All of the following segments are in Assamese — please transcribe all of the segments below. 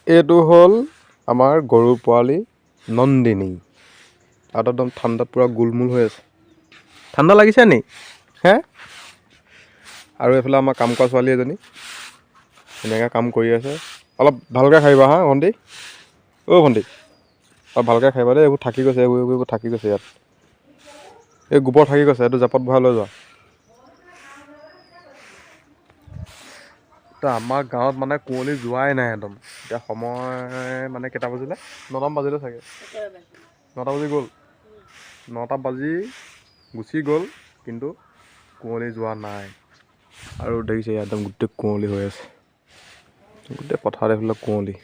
এইটো হ'ল আমাৰ গৰুৰ পোৱালি নন্দিনী। আৰু একদম ঠাণ্ডাত পূৰা গোলমোল হৈ আছে। ঠাণ্ডা লাগিছে নি হে? আৰু এইফালে আমাৰ কাম কৰা ছোৱালী এজনী ধুনীয়াকৈ কাম কৰি আছে। অলপ ভালকৈ খাইবা হা ভণ্টি, অ' ভণ্টি অলপ ভালকৈ খাইবা দেই। এইবোৰ থাকি গৈছে, এইবোৰ থাকি গৈছে ইয়াত। এই গোবৰ থাকি গৈছে, এইটো জাপত ভৰাই লৈ যোৱা। তো আমাৰ গাঁৱত মানে কুঁৱলী যোৱাই নাই একদম। এতিয়া সময় মানে কেইটা বাজিলে? 9টা বাজিলে চাগে। 9টা বাজি গ'ল। 9টা বাজি গুচি গ'ল, কিন্তু কুঁৱলী যোৱা নাই। আৰু দেখিছে একদম গোটেই কুঁৱলী হৈ আছে। গোটেই পথাৰত এইফালে কুঁৱলী।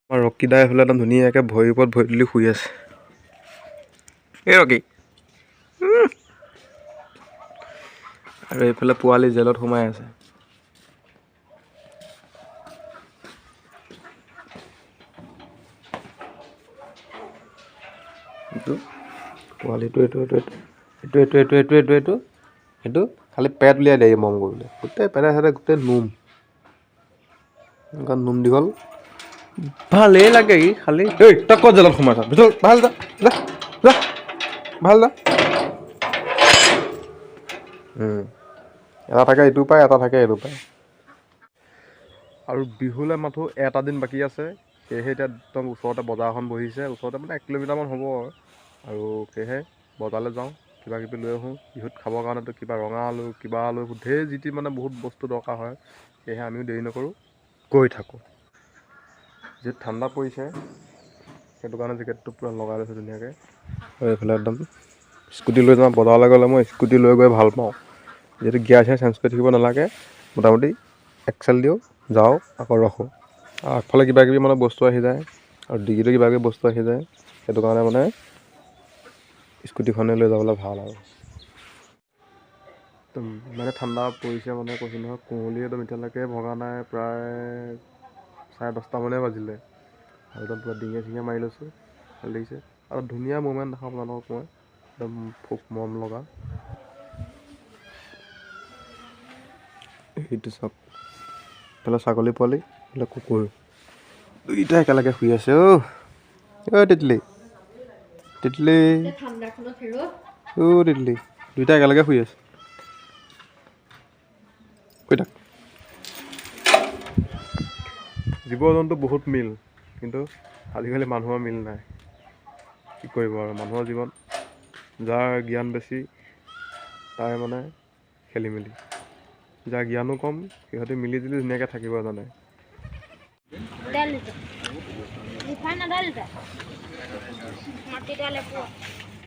আমাৰ ৰকীদাই এইফালে একদম ধুনীয়াকৈ ভৰিৰ ওপৰত ভৰি তুলি শুই আছে। এই ৰকী। আৰু এইফালে পোৱালি জেলত সোমাই আছে। পোৱালিটো এইটো খালি পেট উলিয়াই দিয়ে মৰম কৰিলে। গোটেই পেটে চেটে গোটেই নোম। এনেকুৱা নোম দীঘল ভালেই লাগে ই খালি। এই তই ক'ত জেলত সোমাইছ? ভিতৰত ভাল যা যা যা ভাল যা। এটা থাকে ইটো পায়, এটা থাকে এইটো পায়। আৰু বিহুলৈ মাথো এটা দিন বাকী আছে। সেয়েহে এতিয়া একদম ওচৰতে বজাৰ এখন বহিছে। ওচৰতে মানে 1 কিলোমিটাৰমান হ'ব। আৰু সেয়েহে বজাৰলৈ যাওঁ, কিবা কিবি লৈ আহোঁ। বিহুত খাবৰ কাৰণেতো কিবা ৰঙা আলু, কিবা আলু, ঢেৰ যি টি মানে বহুত বস্তু দৰকাৰ হয়। সেয়েহে আমিও দেৰি নকৰোঁ, গৈ থাকোঁ। যিহেতু ঠাণ্ডা পৰিছে, সেইটো কাৰণে জেকেটটো পূৰা লগাই লৈছোঁ ধুনীয়াকৈ। আৰু এইফালে একদম স্কুটি লৈ যাওঁ। বজাৰলৈ গ'লে মই স্কুটি লৈ গৈ ভাল পাওঁ। যিহেতু গিয়াৰ চিয়াৰ চেঞ্জ কৰি থাকিব নালাগে, মোটামুটি এক্সেল দিওঁ, যাওঁ, আকৌ ৰখোঁ। আগফালে কিবা কিবি মানে বস্তু আহি যায়, আৰু ডিগিটো কিবা কিবি বস্তু আহি যায়। সেইটো কাৰণে মানে স্কুটিখনে লৈ যাবলৈ ভাল আৰু। একদম মানে ঠাণ্ডা পৰিছে মানে কৈছোঁ নহয়, কুঁৱলী একদম এতিয়ালৈকে ভগা নাই। প্ৰায় 10:30 মানেই বাজিলে। আৰু একদম পূৰা ডিঙিয়ে চিঙিয়ে মাৰি লৈছোঁ, ভাল লাগিছে। আৰু ধুনীয়া মুমেণ্ট দেখাম আপোনালোকক মই, একদম খুব মৰম লগা। সেইটো চাওক, এইফালে ছাগলী পোৱালি, এইফালে কুকুৰ, দুইটা একেলগে শুই আছে। অ' তিতলি, তিতলি, অ' তিতলি, দুইটা একেলগে শুই আছে। শুই থাক। জীৱ জন্তু বহুত মিল, কিন্তু আজিকালি মানুহৰ মিল নাই। কি কৰিব আৰু মানুহৰ জীৱন, যাৰ জ্ঞান বেছি তাৰ মানে খেলি মেলি। যাৰ জ্ঞানো কম, সিহঁতে মিলি জুলি ধুনীয়াকৈ থাকিব জানে।